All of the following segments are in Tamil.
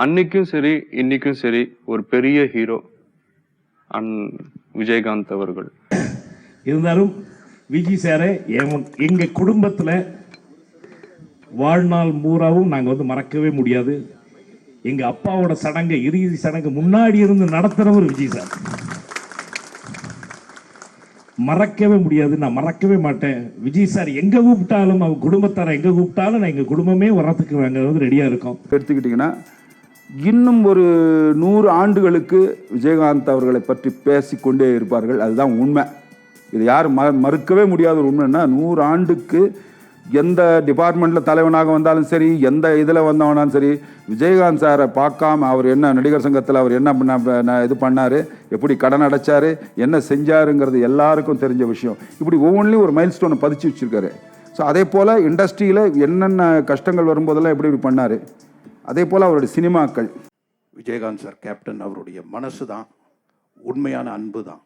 அன்னைக்கும் சரி இன்னைக்கும் சரி ஒரு பெரிய ஹீரோ விஜயகாந்த் அவர்கள். இருந்தாலும் விஜய் சாரை எங்க குடும்பத்தில் வாழ்நாள் பூராவும் நாங்கள் மறக்கவே முடியாது. எங்க அப்பாவோட சடங்கு, இறுதி சடங்கு முன்னாடி இருந்து நடத்துறவர் விஜய் சார். மறக்கவே முடியாது, நான் மறக்கவே மாட்டேன். விஜய் சார் எங்க கூப்பிட்டாலும், அவங்க குடும்பத்தார எங்க கூப்பிட்டாலும் நான் எங்க குடும்பமே வர்றதுக்கு நாங்கள் ரெடியா இருக்கோம். எடுத்துக்கிட்டிங்கன்னா இன்னும் ஒரு 100 ஆண்டுகளுக்கு விஜயகாந்த் அவர்களை பற்றி பேசிக்கொண்டே இருப்பார்கள். அதுதான் உண்மை. இது யாரும் மறுக்கவே முடியாத ஒரு உண்மைன்னா, 100 ஆண்டுக்கு எந்த டிபார்ட்மெண்ட்டில் தலைவனாக வந்தாலும் சரி, எந்த இதில் வந்தவனாலும் சரி, விஜயகாந்த் சாரை பார்க்காம அவர் என்ன நடிகர் சங்கத்தில் அவர் என்ன இது பண்ணார், எப்படி கடன் அடைச்சார், என்ன செஞ்சாருங்கிறது எல்லாருக்கும் தெரிஞ்ச விஷயம். இப்படி ஒவ்வொன்றிலையும் ஒரு மைல் ஸ்டோனை பதிச்சு வச்சுருக்காரு. ஸோ அதே போல் இண்டஸ்ட்ரியில் என்னென்ன கஷ்டங்கள் வரும்போதெல்லாம் எப்படி பண்ணார், அதே போல் அவருடைய சினிமாக்கள். விஜயகாந்த் சார் கேப்டன் அவருடைய மனசு தான் உண்மையான அன்பு தான்.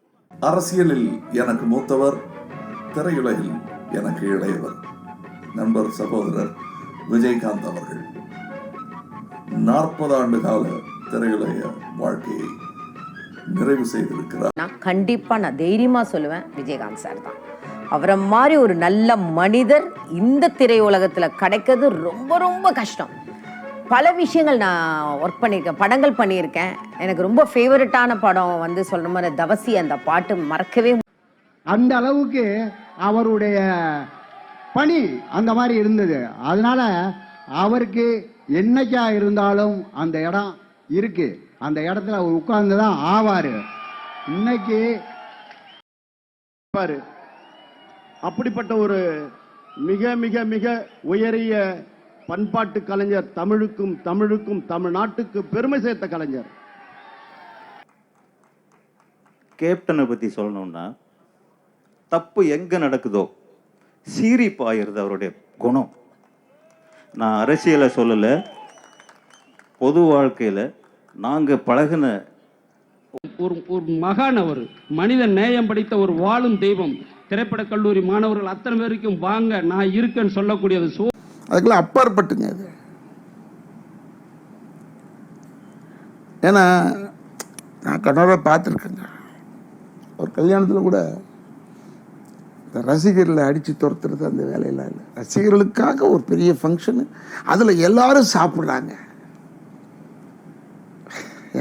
அரசியலில் எனக்கு மூத்தவர், திரையுலகில் எனக்கு இளையவர், நண்பர் சகோதரர் விஜயகாந்த் அவர்கள் 40 ஆண்டு கால திரையுலக வாழ்க்கையை நிறைவு செய்திருக்கிறார். நான் தைரியமா சொல்லுவேன், விஜயகாந்த் சார் தான். அவரை மாதிரி ஒரு நல்ல மனிதர் இந்த திரையுலகத்துல கிடைக்கிறது ரொம்ப ரொம்ப கஷ்டம். பல விஷயங்கள் நான் ஒர்க் பண்ணியிருக்கேன், படங்கள் பண்ணியிருக்கேன். எனக்கு ரொம்ப ஃபேவரட்டான படம் சொல்ற மாதிரி தவசி. அந்த பாட்டு மறக்கவே அந்த அளவுக்கு அவருடைய பணி அந்த மாதிரி இருந்தது. அதனால அவருக்கு என்னைக்கா இருந்தாலும் அந்த இடம் இருக்கு. அந்த இடத்துல அவர் உட்கார்ந்து தான் ஆவாரு. இன்னைக்கு பாரு, அப்படிப்பட்ட ஒரு மிக மிக மிக உயரிய பண்பாட்டு கலைஞர், தமிழுக்கும் தமிழ்நாட்டுக்கு பெருமை சேர்த்த கலைஞர். கேப்டனை பத்தி சொல்லணும்னா, தப்பு எங்க நடக்குதோ சீறி பாயிருது அவருடைய குணம். நான் அரசியலை சொல்லலை, பொது வாழ்க்கையில் நாங்கள் பழகின ஒரு மகான். அவர் மனித நேயம் படித்த ஒரு வாழும் தெய்வம். திரைப்பட கல்லூரி மாணவர்கள் அத்தனை பேருக்கும் வாங்க, நான் இருக்கேன்னு சொல்லக்கூடியது. அதுக்கெல்லாம் அப்பாற்பட்டுங்க அது. ஏன்னா நான் கண்ணோட பார்த்துருக்கேங்க. ஒரு கல்யாணத்தில் கூட ரசிகர்களை அடித்து துரத்துறது அந்த வேலையெல்லாம் இல்லை. ரசிகர்களுக்காக ஒரு பெரிய ஃபங்க்ஷனு, அதில் எல்லாரும் சாப்பிட்றாங்க.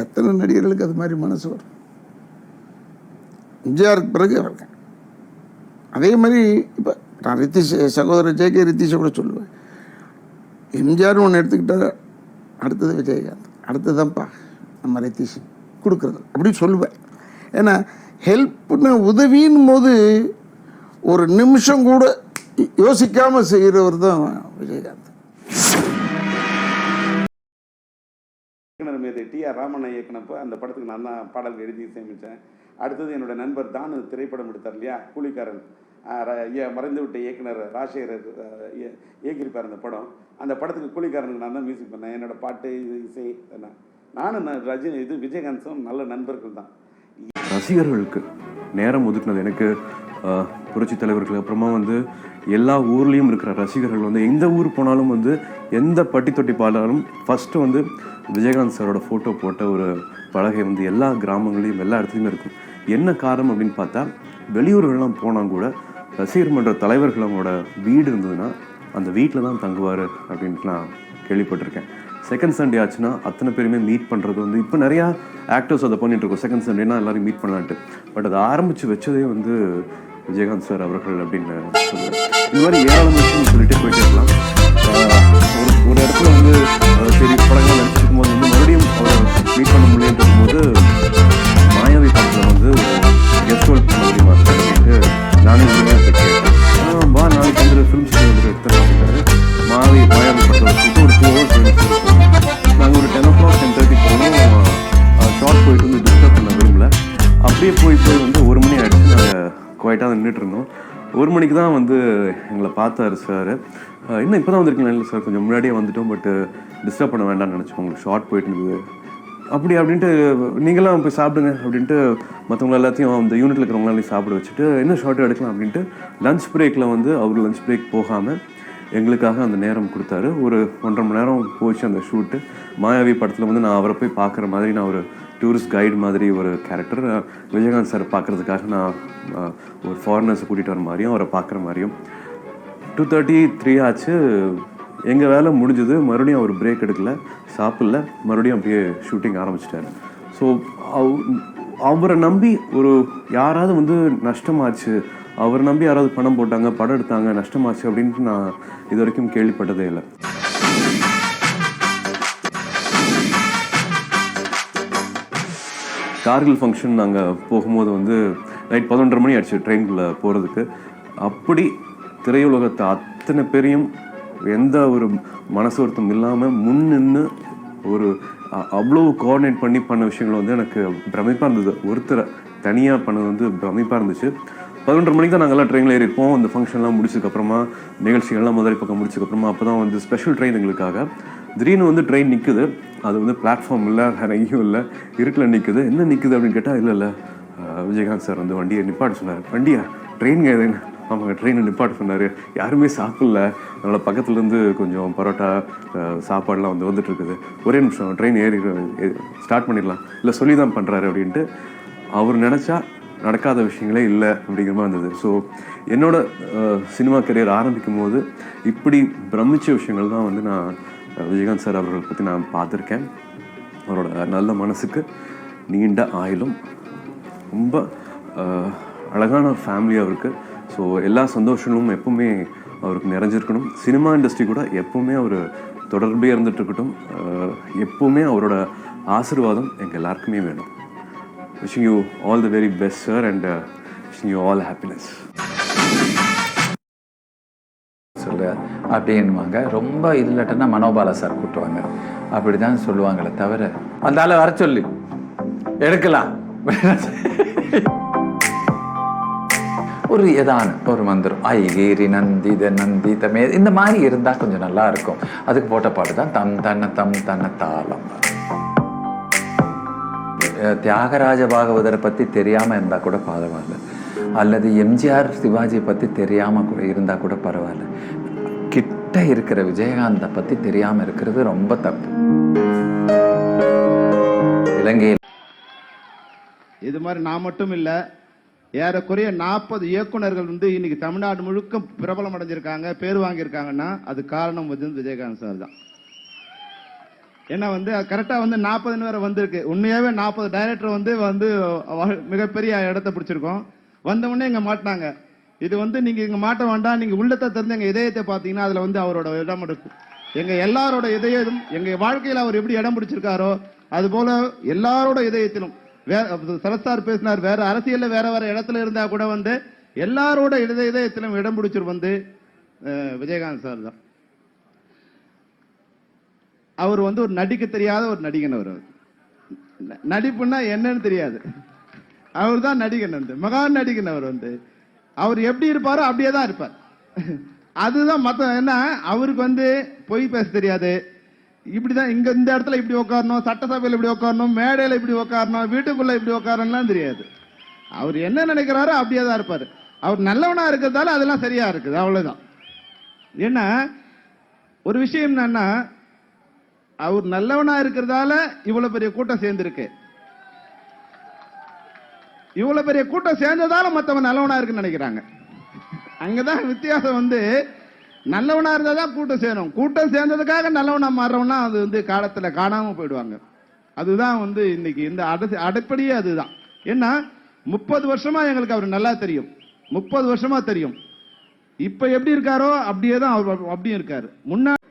எத்தனை நடிகர்களுக்கு அது மாதிரி மனசு வரும்? எம்ஜிஆருக்கு பிறகு அவர்கள் அதே மாதிரி. இப்போ நான் ரித்திஷ் சகோதரர் ஜே.கே. ரித்திஷை கூட சொல்லுவேன். எம்ஜிஆர்னு ஒன்று எடுத்துக்கிட்டால் அடுத்தது விஜயகாந்த், அடுத்ததுதான்ப்பா நம்ம ரித்திஷ் கொடுக்குறது அப்படின்னு சொல்லுவேன். ஏன்னா ஹெல்ப்னு உதவின் போது ஒரு நிமிஷம் கூட யோசிக்காமல் செய்கிறவர் தான் விஜயகாந்த். டி.ஆர். ராமண்ணா இயக்குனப்போ அந்த படத்துக்கு நான் தான் பாடல் எழுதி சேமித்தேன். அடுத்தது என்னோட நண்பர் தானு திரைப்படம் எடுத்தார் இல்லையா, கூலிக்காரன், மறைந்துவிட்ட இயக்குனர் ராஜசேகர் இயக்கியிருப்பார் அந்த படம். அந்த படத்துக்கு கூலிக்காரனுக்கு நான் தான் மியூசிக் பண்ணேன். என்னோட பாட்டு இசை நானும் விஜயகாந்தும் நல்ல நண்பர்கள் தான். ரசிகர்களுக்கு நேரம் ஒதுக்குனது எனக்கு புரட்சி தலைவர்கள், அப்புறமா எல்லா ஊர்லேயும் இருக்கிற ரசிகர்கள் எந்த ஊர் போனாலும் எந்த பட்டி தொட்டி பாடாலும் ஃபஸ்ட்டு விஜயகாந்த் சாரோட ஃபோட்டோ போட்ட ஒரு பலகை எல்லா கிராமங்களையும் எல்லா இடத்துலையுமே இருக்கும். என்ன காரணம் அப்படின்னு பார்த்தா, வெளியூர்கள்லாம் போனால் கூட ரசிகர் மன்ற தலைவர்கள் அவங்களோட வீடு இருந்ததுன்னா அந்த வீட்டில் தான் தங்குவார் அப்படின்ட்டு நான் கேள்விப்பட்டிருக்கேன். செகண்ட் சண்டே ஆச்சுன்னா அத்தனை பேருமே மீட் பண்ணுறது இப்போ நிறையா ஆக்டர்ஸ் அதை பண்ணிகிட்ருக்கோம். செகண்ட் சண்டேனா எல்லோரும் மீட் பண்ணலான்ட்டு. பட் அதை ஆரம்பித்து வச்சதே விஜயகாந்த் சார் அவர்கள் அப்படின்னு சொல்லுவேன். இந்த மாதிரி ஏராளமான விஷயம் சொல்லிகிட்டே போயிட்டே இருக்கலாம். ஒரு இடத்துல சரி படங்கள் நடிச்சிருக்கும் போது மறுபடியும் அவரை மீட் பண்ண முடியுன்றது போது மாயாவி படத்தில் கெஸ்ட் ரோல் பண்ண முடியுமா அப்படின்ட்டு நானே உண்மையாக கேட்டேன். வா நாளைக்கு ஃபிலிம் ஸ்டூடியோ எடுத்து அப்படின்னாரு. மாயாவி படத்தில் ஒரு 2 hours நாங்கள் ஒரு 10 o'clock 10:30 போனோம். ஷார்ட் போயிட்டு டிஸ்டர்ப் பண்ண விரும்பல. அப்படியே போய் 1 மணி ஆகிடுச்சு. நாங்கள் குவைட்டாக நின்றுட்டு இருந்தோம். 1 மணிக்கு தான் எங்களை பார்த்தாரு சார். இன்னும் இப்போ தான் வந்திருக்கீங்களா? இல்லை சார், கொஞ்சம் முன்னாடியே வந்துட்டோம், பட் டிஸ்டர்ப் பண்ண வேண்டாம்னு நினச்சோம், உங்களுக்கு ஷார்ட் போயிட்டு இருந்தது அப்படின்ட்டு நீங்களாம் போய் சாப்பிடுங்க அப்படின்ட்டு மற்றவங்க எல்லாத்தையும் அந்த யூனிட்டில் இருக்கிறவங்களாம் சாப்பிட வச்சுட்டு இன்னும் ஷார்ட் எடுக்கலாம் அப்படின்ட்டு லஞ்ச் பிரேக்கில் அவர் லஞ்ச் பிரேக் போகாமல் எங்களுக்காக அந்த நேரம் கொடுத்தாரு. ஒரு 1.5 மணி நேரம் போச்சு அந்த ஷூட்டு. மாயாவி படத்தில் வந்து நான் அவரை போய் பார்க்குற மாதிரி, நான் ஒரு டூரிஸ்ட் கைடு மாதிரி ஒரு கேரக்டர். விஜயகாந்த் சார் பார்க்குறதுக்காக நான் ஒரு ஃபாரினர்ஸை கூட்டிகிட்டு வர மாதிரியும் அவரை பார்க்குற மாதிரியும். 2:33 ஆச்சு. எங்கள் வேலை முடிஞ்சது. மறுபடியும் அவர் பிரேக் எடுக்கல, சாப்பிடல, மறுபடியும் அப்படியே ஷூட்டிங் ஆரம்பிச்சிட்டாரு. ஸோ அவரை நம்பி ஒரு யாராவது வந்து நஷ்டமாச்சு, அவரை நம்பி யாராவது பணம் போட்டாங்க, படம் எடுத்தாங்க, நஷ்டமாச்சு அப்படின்ட்டு நான் இது வரைக்கும் கேள்விப்பட்டதே இல்லை. கார்கில் ஃபங்க்ஷன் நாங்கள் போகும்போது வந்து நைட் 11:30 மணி ஆயிடுச்சு ட்ரெயின்குள்ளே போகிறதுக்கு. அப்படி திரையுலகத்தை அத்தனை பேரையும் எந்த ஒரு மனசு வருத்தம் இல்லாமல் முன்னின்று ஒரு அவ்வளோ கோஆர்டினேட் பண்ணி பண்ண விஷயங்கள் வந்து எனக்கு பிரமிப்பாக இருந்தது. ஒருத்தரை தனியாக பண்ணது வந்து பிரமிப்பாக இருந்துச்சு. 11:30 மணிக்கு தான் நாங்கள்லாம் ட்ரெயினில் ஏறிப்போம். இந்த ஃபங்க்ஷன்லாம் முடிச்சதுக்கப்புறமா, நிகழ்ச்சிகள்லாம் முதல் பக்கம் முடிச்சதுக்கப்புறமா, அப்போ தான் வந்து ஸ்பெஷல் ட்ரெயின் எங்களுக்காக. திடீர்னு வந்து ட்ரெயின் நிற்குது. அது வந்து பிளாட்ஃபார்ம் இல்லை, வேறு எங்கேயும் இல்லை, இருட்டில் நிற்குது. என்ன நிற்குது அப்படின்னு கேட்டால், இல்லை விஜயகாந்த் சார் வந்து வண்டியை நிப்பாட்ட சொன்னார். வண்டியா? ட்ரெயினுங்க எதுன்னு? ஆமாங்க, ட்ரெயினை நிப்பாட்ட சொன்னார். யாருமே சாப்பிடல, அதனால் பக்கத்துலேருந்து கொஞ்சம் பரோட்டா சாப்பாடெலாம் வந்துட்டு இருக்குது. ஒரே நிமிஷம், ட்ரெயின் ஏறி ஸ்டார்ட் பண்ணிடலாம். இல்லை சொல்லி தான் பண்ணுறாரு அப்படின்ட்டு. அவர் நினச்சா நடக்காத விஷயங்களே இல்லை அப்படிங்கிற மாதிரி இருந்தது. ஸோ என்னோட சினிமா கரியர் ஆரம்பிக்கும் போது இப்படி பிரமிச்ச விஷயங்கள் தான் வந்து நான் விஜயகாந்த் சார் அவர்களை பற்றி நான் பார்த்துருக்கேன். அவரோட நல்ல மனசுக்கு நீண்ட ஆயுளும், ரொம்ப அழகான ஃபேமிலி அவருக்கு. ஸோ எல்லா சந்தோஷங்களும் எப்பவுமே அவருக்கு நிறைஞ்சிருக்கணும். சினிமா இண்டஸ்ட்ரி கூட எப்பவுமே அவர் தொடர்பே இருந்துட்டு இருக்கட்டும். எப்பவுமே அவரோட ஆசீர்வாதம் எங்கள் எல்லாருக்குமே வேணும். Wishing you all the very best, sir, and wishing you all happiness. சொல்ல அப்படின்வாங்க. ரொம்ப இல்லட்டன்னா மனோபால சார் கூட்டுவாங்க. அப்படி தான் சொல்லுவாங்களே தவிர, அந்த ஆளை வர சொல்லி எடுக்கலாம். ஒரு ஏதான ஒரு மந்திரம், ஐகேரி நந்தித நந்திதமே, இந்த மாதிரி இருந்தால் கொஞ்சம் நல்லா இருக்கும். அதுக்கு போட்ட பாட்டு தான் தம் தன்ன தாளம். தியாகராஜ பாகவதரை பற்றி தெரியாமல் இருந்தால் கூட பரவாயில்ல, அல்லது எம்ஜிஆர் சிவாஜியை பற்றி தெரியாமல் கூட இருந்தால் கூட பரவாயில்ல. கிட்ட இருக்கிற விஜயகாந்தை பற்றி தெரியாமல் இருக்கிறது ரொம்ப தப்பு. இலங்கையில் இது மாதிரி நான் மட்டும் இல்லை, ஏறக்குறைய 40 இயக்குனர்கள் வந்து இன்னைக்கு தமிழ்நாடு முழுக்க பிரபலம் அடைஞ்சிருக்காங்க, பேர் வாங்கியிருக்காங்கன்னா அது காரணம் வந்து விஜயகாந்த் சார் தான். ஏன்னா வந்து கரெக்டாக வந்து 40 வேற வந்திருக்கு. உண்மையாகவே 40 டைரக்டர் வந்து மிகப்பெரிய இடத்த பிடிச்சிருக்கோம். வந்தவுடனே இங்கே மாட்டினாங்க. இது வந்து நீங்கள் இங்கே மாட்ட வேண்டாம், நீங்கள் உள்ளத்தை திறந்து எங்கள் இதயத்தை பார்த்தீங்கன்னா அதில் வந்து அவரோட இடம் இருக்கும். எங்கள் எல்லாரோட இதயம், எங்கள் வாழ்க்கையில் அவர் எப்படி இடம் பிடிச்சிருக்காரோ அதுபோல எல்லாரோட இதயத்திலும். சரத்சார் பேசினார், வேற அரசியலில் வேற இடத்துல இருந்தால் கூட வந்து எல்லாரோட இதயத்திலும் இடம் பிடிச்சிரு வந்து விஜயகாந்த் சார் தான். அவர் வந்து ஒரு நடிக்க தெரியாத ஒரு நடிகன். அவர் நடிப்புன்னா என்னன்னு தெரியாது, அவர் தான் நடிகன், வந்து மகான் நடிகன். அவர் வந்து அவர் எப்படி இருப்பாரோ அப்படியே தான் இருப்பார். அதுதான் மற்ற என்ன, அவருக்கு வந்து பொய் பேச தெரியாது. இப்படிதான் இந்த இடத்துல இப்படி உட்காரணும், சட்டசபையில் இப்படி உட்காரணும், மேடையில் இப்படி உட்காரணும், வீட்டுக்குள்ள இப்படி உட்காரணும்லாம் தெரியாது. அவர் என்ன நினைக்கிறாரோ அப்படியே தான் இருப்பார். அவர் நல்லவனா இருக்கிறதால அதெல்லாம் சரியா இருக்குது, அவ்வளவுதான். ஏன்னா ஒரு விஷயம் என்னன்னா, அவர் நல்லவனா இருக்கிறதால இவ்வளவு பெரிய கூட்டம் சேர்ந்திருக்கு. இவ்வளவு பெரிய கூட்டம் சேர்ந்ததால மற்றவன் நல்லவனா இருக்குன்னு நினைக்கிறாங்க. அங்கதான் வித்தியாசம். வந்து நல்லவனா இருந்தாதான் கூட்டம் சேரும். கூட்டம் சேர்ந்ததுக்காக நல்லவனா மாறுறவனா அது வந்து காலத்துல காணாம போயிடுவாங்க. அதுதான் வந்து இன்னைக்கு இந்த அடிப்படையே அதுதான். ஏன்னா 30 வருஷமா எங்களுக்கு அவர் நல்லா தெரியும், 30 வருஷமா தெரியும். இப்ப எப்படி இருக்காரோ அப்படியே தான் அவர் அப்படியும் இருக்காரு. முன்னாடி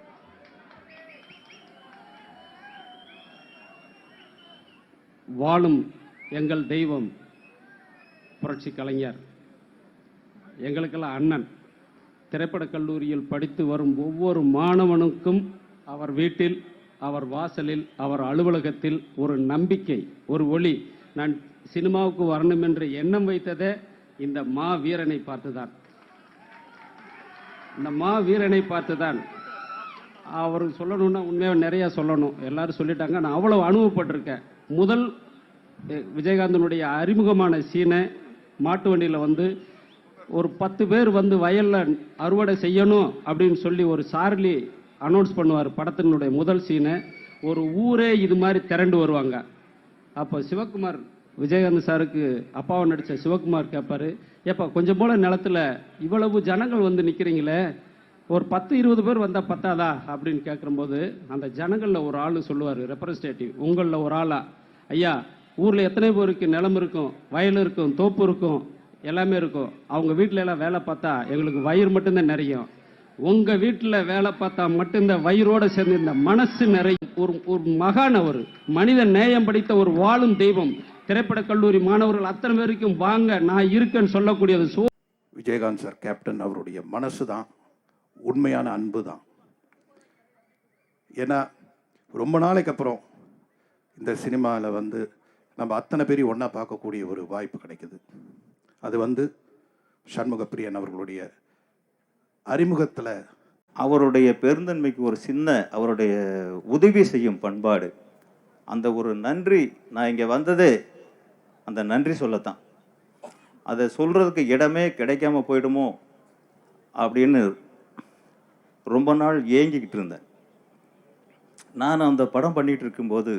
வாழும் எங்கள் தெய்வம் புரட்சி கலைஞர், எங்களுக்கெல்லாம் அண்ணன். திரைப்படக் கல்லூரியில் படித்து வரும் ஒவ்வொரு மாணவனுக்கும் அவர் வீட்டில், அவர் வாசலில், அவர் அலுவலகத்தில் ஒரு நம்பிக்கை, ஒரு ஒளி. நான் சினிமாவுக்கு வரணும் என்று எண்ணம் வைத்ததே இந்த மா வீரனை பார்த்துதான். இந்த மா வீரனை பார்த்துதான். அவர் சொல்லணும்னா உண்மையாக நிறையா சொல்லணும், எல்லாரும் சொல்லிட்டாங்க. நான் அவ்வளவு அனுபவப்பட்டிருக்கேன். முதல் விஜயகாந்தனுடைய அறிமுகமான சீனை மாட்டு வண்டியில் வந்து ஒரு 10 பேர் வந்து வயலில் அறுவடை செய்யணும் அப்படின்னு சொல்லி ஒரு சார்லி அனௌன்ஸ் பண்ணுவார். படத்தினுடைய முதல் சீனை ஒரு ஊரே இது மாதிரி திரண்டு வருவாங்க. அப்போ சிவகுமார், விஜயகாந்த் சாருக்கு அப்பாவை நடித்த சிவகுமார் கேட்பாரு, ஏப்பா கொஞ்சம் போல நிலத்துல இவ்வளவு ஜனங்கள் வந்து நிற்கிறீங்களே, ஒரு 10-20 பேர் வந்தால் பத்தாதா அப்படின்னு கேட்கும்போது அந்த ஜனங்களில் ஒரு ஆள் சொல்லுவார், ரெப்ரஸன்டேட்டிவ், உங்களில் ஒரு ஆளா, ஐயா ஊரில் எத்தனை பேருக்கு நிலம் இருக்கும், வயல் இருக்கும், தோப்பு இருக்கும், எல்லாமே இருக்கும். அவங்க வீட்டில எல்லாம் வேலை பார்த்தா எங்களுக்கு வயிறு மட்டும்தான் நிறையும். உங்கள் வீட்டில் வேலை பார்த்தா மட்டும் இந்த வயிறோடு சேர்ந்து இந்த மனசு நிறையும். ஒரு மகான், அவர் மனித நேயம் படித்த ஒரு வாழும் தெய்வம். திரைப்பட கல்லூரி மாணவர்கள் அத்தனை பேருக்கும் வாங்க நான் இருக்கேன்னு சொல்லக்கூடியது. விஜயகாந்த் சார் கேப்டன் அவருடைய மனசு தான் உண்மையான அன்பு தான். ஏன்னா ரொம்ப நாளைக்கு அப்புறம் இந்த சினிமாவில் வந்து நம்ம அத்தனை பேரையும் ஒன்றா பார்க்கக்கூடிய ஒரு வாய்ப்பு கிடைக்குது. அது வந்து சண்முகப்பிரியன் அவர்களுடைய அறிமுகத்தில் அவருடைய பெருந்தன்மைக்கு ஒரு சின்ன அவருடைய உதவி செய்யும் பண்பாடு, அந்த ஒரு நன்றி. நான் இங்கே வந்ததே அந்த நன்றி சொல்லத்தான். அதை சொல்கிறதுக்கு இடமே கிடைக்காம போயிடுமோ அப்படின்னு ரொம்ப நாள் ஏங்கிக்கிட்டு இருந்தேன். நான் அந்த படம் பண்ணிகிட்டு இருக்கும்போது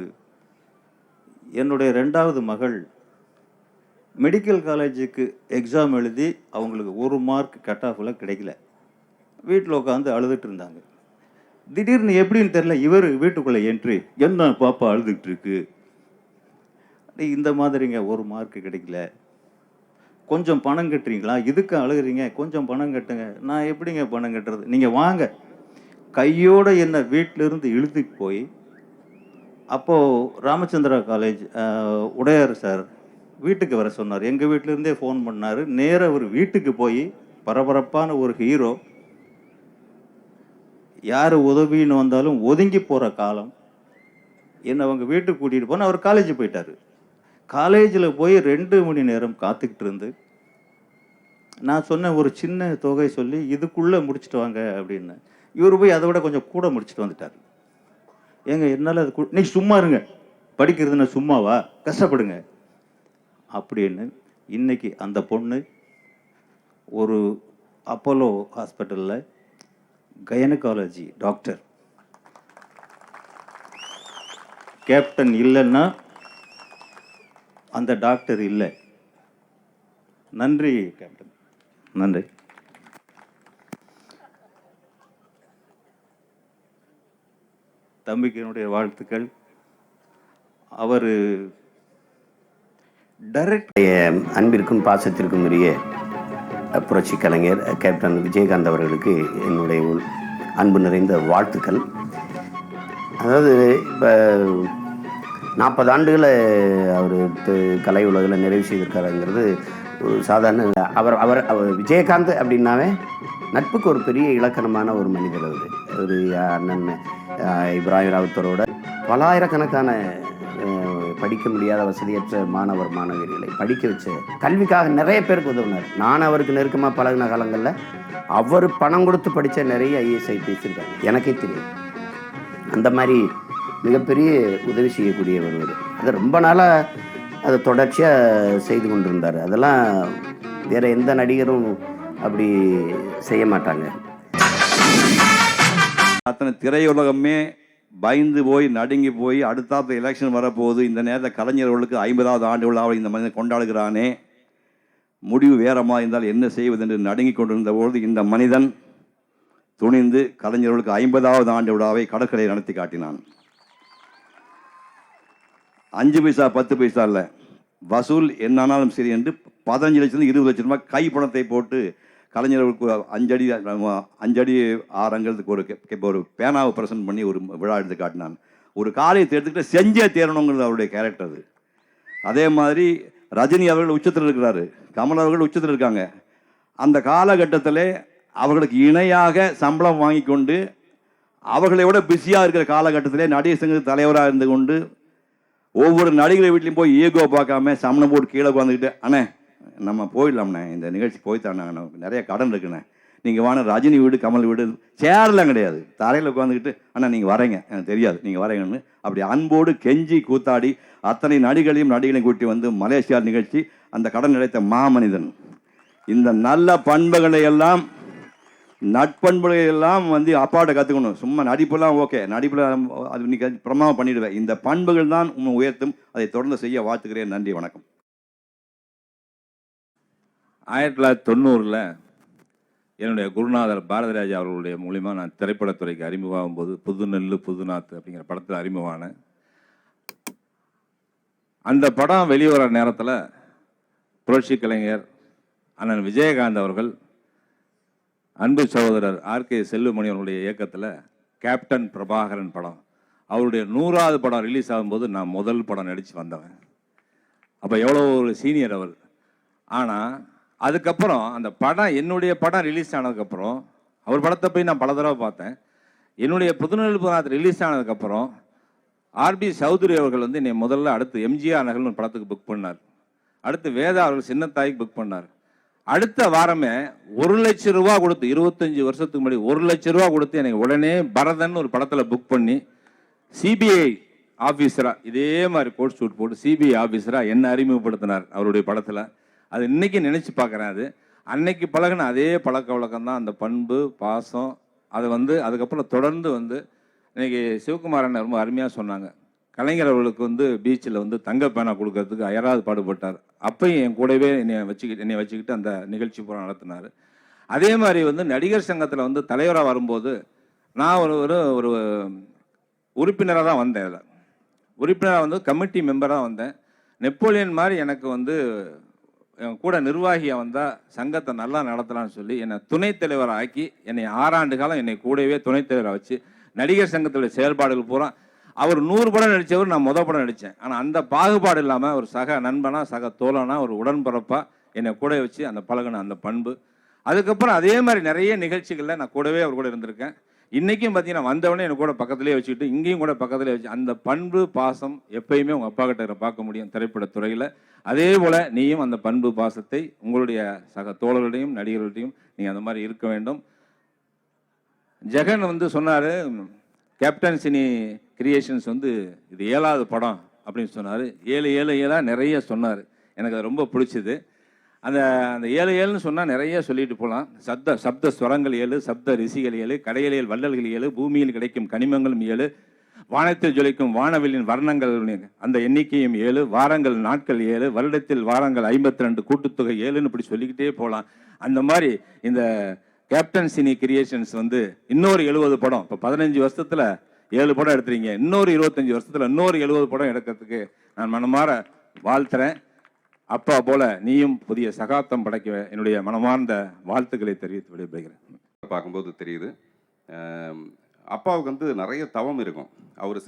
என்னுடைய 2வது மகள் மெடிக்கல் காலேஜுக்கு எக்ஸாம் எழுதி அவங்களுக்கு 1 மார்க் கட் ஆஃபில் கிடைக்கல. வீட்டில் உட்காந்து அழுதுட்டு இருந்தாங்க. திடீர்னு எப்படின்னு தெரில, இவர் வீட்டுக்குள்ளே என்ட்ரி, என்ன பாப்பா அழுதுகிட்டு இருக்கு, இந்த மாதிரிங்க 1 மார்க் கிடைக்கல, கொஞ்சம் பணம் கட்டுறீங்களா, இதுக்கு அழுகுறீங்க, கொஞ்சம் பணம் கட்டுங்க. நான் எப்படிங்க பணம் கட்டுறது, நீங்கள் வாங்க. கையோடு என்னை வீட்டிலிருந்து இழுத்துக்கு போய், அப்போது ராமச்சந்திரா காலேஜ் உடையார் சார் வீட்டுக்கு வர சொன்னார். எங்கள் வீட்டிலேருந்தே ஃபோன் பண்ணார். நேராக அவர் வீட்டுக்கு போய், பரபரப்பான ஒரு ஹீரோ, யார் உதவின்னு வந்தாலும் ஒதுங்கி போகிற காலம், என்னை அவங்க வீட்டுக்கு கூட்டிகிட்டு போனால் அவர் காலேஜ் போயிட்டார். காலேஜில் போய் 2 மணி நேரம் காத்துக்கிட்டு இருந்து நான் சொன்னேன் ஒரு சின்ன தொகை சொல்லி இதுக்குள்ளே முடிச்சுட்டு வாங்க அப்படின்னு. இவர் போய் அதை விட கொஞ்சம் கூட முடிச்சுட்டு வந்துட்டார். ஏங்க என்னால் அது நீ சும்மா இருங்க, படிக்கிறதுன்னா சும்மாவா, கஷ்டப்படுங்க அப்படின்னு. இன்னைக்கு அந்த பொண்ணு ஒரு அப்போலோ ஹாஸ்பிட்டலில் கைனகாலஜி டாக்டர். கேப்டன் இல்லைன்னா அந்த டாக்டர் இல்லை. நன்றி கேப்டன், நன்றி. தம்பிக்கு என்னுடைய வாழ்த்துக்கள். அவர் டைரக்ட் அன்பிற்கும் பாசத்திற்கும் உரிய புரட்சி கலைஞர் கேப்டன் விஜயகாந்த் அவர்களுக்கு என்னுடைய அன்பு நிறைந்த வாழ்த்துக்கள். அதாவது இப்போ 40 ஆண்டுகளை அவர் கலை உலகில் நிறைவு செய்திருக்காருங்கிறது ஒரு சாதாரண. அவர் விஜயகாந்த் அப்படின்னாவே நட்புக்கு ஒரு பெரிய இலக்கணமான ஒரு மனிதர். ஒரு அண்ணன் இப்ராஹிம் ராவுத்தரோட பலாயிரக்கணக்கான படிக்க முடியாத வசதியற்ற மாணவர்களை படிக்க வச்ச, கல்விக்காக நிறைய பேருக்கு உதவினார். நான் அவருக்கு நெருக்கமாக பழகின காலங்களில் அவர் பணம் கொடுத்து படித்த நிறைய ஐஏஎஸ் ஐபிஎஸ் இருக்காங்க, எனக்கே தெரியும். அந்த மாதிரி மிகப்பெரிய உதவி செய்யக்கூடிய ஒருவர். அது ரொம்ப நாளாக அதை தொடர்ச்சியாக செய்து கொண்டிருந்தார். அதெல்லாம் வேற எந்த நடிகரும் அப்படி செய்ய மாட்டாங்க. அத்தனை திரையுலகமே பயந்து போய் நடுங்கி போய் அடுத்தாப்புல எலெக்ஷன் வரப்போகுது, இந்த நேரத்தில் கலைஞர்களுக்கு 50வது ஆண்டு விழாவை இந்த மனிதன் கொண்டாடுகிறானே, முடிவு வேறமா இருந்தால் என்ன செய்வது என்று நடுங்கி கொண்டிருந்த பொழுது இந்த மனிதன் துணிந்து கலைஞர்களுக்கு 50வது ஆண்டு விழாவை கடற்கரை நடத்தி காட்டினான். 5 பைசா 10 பைசா இல்லை, வசூல் என்னானாலும் சரி என்று 15 லட்சம் 20 லட்சம் ரூபாய் கை பணத்தை போட்டு கலைஞர்களுக்கு 5 அடி 6 அங்குலத்துக்கு ஒரு பேனாவை ப்ரெசென்ட் பண்ணி ஒரு விழா எடுத்து காட்டினான். ஒரு காரியத்தை எடுத்துக்கிட்டு செஞ்சே தேரணுங்கிறது அவருடைய கேரக்டர் அது. அதே மாதிரி ரஜினி அவர்கள் உச்சத்தில் இருக்கிறாரு, கமல் அவர்கள் உச்சத்தில் இருக்காங்க. அந்த காலகட்டத்தில் அவர்களுக்கு இணையாக சம்பளம் வாங்கி கொண்டு அவர்களை விட பிஸியாக இருக்கிற காலகட்டத்திலே நடிகர் சங்க தலைவராக இருந்து கொண்டு ஒவ்வொரு நடிகரை வீட்லையும் போய் ஈகோ பார்க்காம சமணம் போட்டு கீழே உட்காந்துக்கிட்டு, அண்ணே நம்ம போயிடலாம்ண்ணே, இந்த நிகழ்ச்சி போய்த்தாண்ணே, நிறைய கடன் இருக்குண்ணே, நீங்கள் வாங்க, ரஜினி வீடு கமல் வீடு சேர்லாம் கிடையாது, தரையில் உட்காந்துக்கிட்டு அண்ணா நீங்கள் வரீங்க, எனக்கு தெரியாது நீங்கள் வரீங்கன்னு அப்படி அன்போடு கெஞ்சி கூத்தாடி அத்தனை நடிகளையும் கூட்டி வந்து மலேசியா நிகழ்ச்சி அந்த கடன் நிலைத்த மாமனிதன். இந்த நல்ல பண்புகளை எல்லாம் நட்பண்புகளை எல்லாம் வந்து அப்பாட்ட கற்றுக்கணும். சும்மா நடிப்புலாம் ஓகே, நடிப்பில் அது இன்னைக்கு பிரமாதம் பண்ணிடுவேன். இந்த பண்புகள் தான் உண்மை உயர்த்தும். அதை தொடர்ந்து செய்ய வாழ்த்துக்கிறேன். நன்றி, வணக்கம். 1990 என்னுடைய குருநாதர் பாரதிராஜா அவர்களுடைய மூலிமா நான் திரைப்படத்துறைக்கு அறிமுகமாகும் போது புதுநெல்லு புதுநாத்து அப்படிங்கிற படத்தில் அறிமுகமானேன். அந்த படம் வெளிவர நேரத்தில் புரட்சி கலைஞர் அண்ணன் விஜயகாந்த் அவர்கள் அன்பு சகோதரர் ஆர்கே செல்வமணி அவர்களுடைய இயக்கத்தில் கேப்டன் பிரபாகரன் படம், அவருடைய 100வது படம் ரிலீஸ் ஆகும்போது நான் முதல் படம் நடித்து வந்தவன். அப்போ எவ்வளோ ஒரு சீனியர் அவர். ஆனால் அதுக்கப்புறம் அந்த படம், என்னுடைய படம் ரிலீஸ் ஆனதுக்கப்புறம், அவர் படத்தை போய் நான் பல தடவை பார்த்தேன். என்னுடைய புதுநெல்லு புதுநாத்து ரிலீஸ் ஆனதுக்கப்புறம் ஆர்பி சௌத்ரி அவர்கள் வந்து என்னை முதல்ல அடுத்து எம்ஜிஆர் நகர்னு ஒரு படத்துக்கு புக் பண்ணார். அடுத்து வேதா அவர்கள் சின்னத்தாய்க்கு புக் பண்ணார். அடுத்த வாரமே 1 லட்சம் ரூபா கொடுத்து, 25 வருஷத்துக்கு முன்னாடி 1 லட்சம் ரூபா கொடுத்து எனக்கு உடனே பரதன் ஒரு படத்தில் புக் பண்ணி சிபிஐ ஆஃபீஸராக, இதே மாதிரி கோட் ஷூட் போட்டு சிபிஐ ஆஃபீஸராக என்ன அறிமுகப்படுத்தினார் அவருடைய படத்தில். அது இன்றைக்கி நினச்சி பார்க்குறேன். அது அன்னைக்கு பழகின அதே பழக்க வழக்கம் தான், அந்த பண்பு பாசம். அதை வந்து அதுக்கப்புறம் தொடர்ந்து வந்து இன்றைக்கி சிவகுமாரன் ரொம்ப அருமையாக சொன்னாங்க. கலைஞர் அவர்களுக்கு வந்து பீச்சில் வந்து தங்க பேனா கொடுக்கறதுக்கு அயராது பாடுபட்டார். அப்பையும் என் கூடவே என்னை வச்சுக்கிட்டு அந்த நிகழ்ச்சி பூரா நடத்தினார். அதே மாதிரி வந்து நடிகர் சங்கத்தில் வந்து தலைவராக வரும்போது நான் ஒரு உறுப்பினராக தான் வந்தேன். அதில் உறுப்பினராக வந்து கமிட்டி மெம்பராக வந்தேன். நெப்போலியன் மாதிரி எனக்கு வந்து என் கூட நிர்வாகியாக வந்தால் சங்கத்தை நல்லா நடத்தலாம்னு சொல்லி என்னை துணைத் தலைவரை ஆக்கி என்னை 6 ஆண்டு காலம் என்னை கூடவே துணைத் தலைவரை வச்சு நடிகர் சங்கத்துடைய செயல்பாடுகள் பூரா, அவர் 100 படம் நடித்தவர், நான் படம் நடித்தேன். ஆனால் அந்த பாகுபாடு இல்லாமல் ஒரு சக நண்பனா, சக தோழனா, ஒரு உடன்பிறப்பாக என்னை கூட வச்சு அந்த பழகின அந்த பண்பு. அதுக்கப்புறம் அதே மாதிரி நிறைய நிகழ்ச்சிகளில் நான் கூடவே அவர் கூட இருந்திருக்கேன். இன்றைக்கும் பார்த்தீங்கன்னா வந்தவொடனே எனக்கு கூட பக்கத்துலேயே வச்சுக்கிட்டு இங்கேயும் கூட பக்கத்துலேயே வச்சு அந்த பண்பு பாசம் எப்பயுமே உங்கள் அப்பா கிட்ட பார்க்க முடியும் திரைப்படத்துறையில். அதே போல் நீயும் அந்த பண்பு பாசத்தை உங்களுடைய சக தோழர்களையும் நடிகர்களையும் நீங்கள் அந்த மாதிரி இருக்க வேண்டும். ஜெகன் வந்து சொன்னார், கேப்டன் சினி கிரியேஷன்ஸ் வந்து இது 7வது படம் அப்படின்னு சொன்னார். 7 நிறைய சொன்னார். எனக்கு அது ரொம்ப பிடிச்சிது. அந்த 7 சொன்னால் நிறைய சொல்லிட்டு போகலாம். சப்த ஸ்வரங்கள் 7, சப்த ரிஷிகள் 7, கடையலியல் வள்ளல்கள் 7, பூமியில் கிடைக்கும் கனிமங்களும் 7, வானத்தில் ஜொலிக்கும் வானவிலின் வர்ணங்கள் அந்த எண்ணிக்கையும் 7, வாரங்கள் நாட்கள் 7, வருடத்தில் வாரங்கள் 52, கூட்டுத்தொகை 7ன்னு இப்படி சொல்லிக்கிட்டே போகலாம். அந்த மாதிரி இந்த கேப்டன் சினி கிரியேஷன்ஸ் வந்து இன்னொரு 70 படம், இப்போ 15 வருஷத்தில் 7 படம் எடுத்துறீங்க, இன்னொரு 25 வருஷத்தில் இன்னொரு 70 படம் எடுக்கிறதுக்கு நான் மனமாற வாழ்த்துறேன். அப்பா போல நீயும் புதிய சகாப்தம் படைக்க என்னுடைய மனமார்ந்த வாழ்த்துக்களை தெரிவித்து விடைபெறுகிறேன். பார்க்கும்போது தெரியுது அப்பாவுக்கு வந்து நிறைய தவம் இருக்கும். அவர்